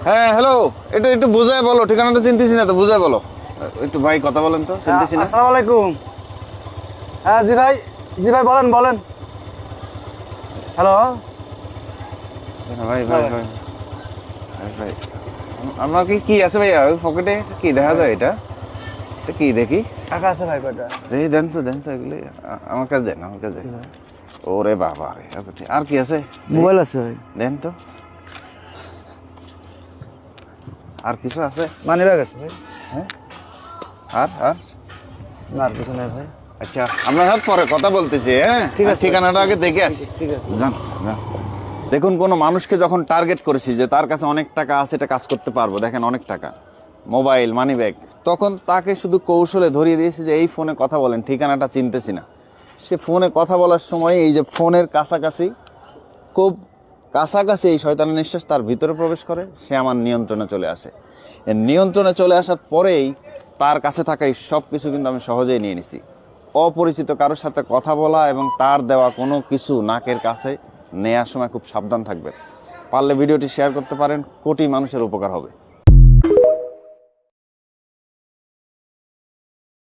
হ্যাঁ হ্যালো, এটা একটু বুঝায় বলো, ঠিকানাটা চিনতেছি না তো, বুঝায় বলো একটু। ভাই কথা বলেন তো, চিনতেছি না। আসসালামু আলাইকুম। হ্যাঁ জি ভাই, জি ভাই বলেন বলেন। হ্যালো। ভাই হ্যাঁ ভাই ভাই। ভাই ভাই ভাই, আমার কি কি আছে ভাইয়া ওই পকেটে? কি দেখা যায় এটা? এটা কি দেখি? টাকা আছে ভাই কয়টা? দেখি, দেন তো এগুলি। আমার কাছে দেন, আমার কাছে দেন। ওরে বাবা রে, আচ্ছা ঠিক। আর কি আছে দেখি, মোবাইল আছে ভাই। দেন তো। আর কিছু আছে? মানি ব্যাগ আছে ভাই। হ্যাঁ, আর আর না আর কিছু নাই ভাই। আচ্ছা, আমরা সাথে পরে কথা বলতেছি। হ্যাঁ ঠিক আছে, ঠিকানাটা আগে দেখে আসি। ঠিক আছে। যান যান। দেখুন, কোনো মানুষকে যখন টার্গেট করেছি যে তার কাছে অনেক টাকা আছে, এটা কাজ করতে পারবো, দেখেন অনেক টাকা, মোবাইল, মানি ব্যাগ, তখন তাকে শুধু কৌশলে ধরিয়ে দিয়েছি যে এই ফোনে কথা বলেন, ঠিকানাটা চিনতেছি না। সে ফোনে কথা বলার সময় এই যে ফোনের কাছাকাছি, খুব কাছাকাছি এই শয়তানের নিঃশ্বাস তার ভিতরে প্রবেশ করে, সে আমার নিয়ন্ত্রণে চলে আসে। এর নিয়ন্ত্রণে চলে আসার পরেই তার কাছে থাকা এই সব কিছু কিন্তু আমি সহজেই নিয়ে নিছি। অপরিচিত কারোর সাথে কথা বলা এবং তার দেওয়া কোনো কিছু নাকের কাছে নেয়ার সময় খুব সাবধান থাকবেন। পারলে ভিডিওটি শেয়ার করতে পারেন, কোটি মানুষের উপকার হবে।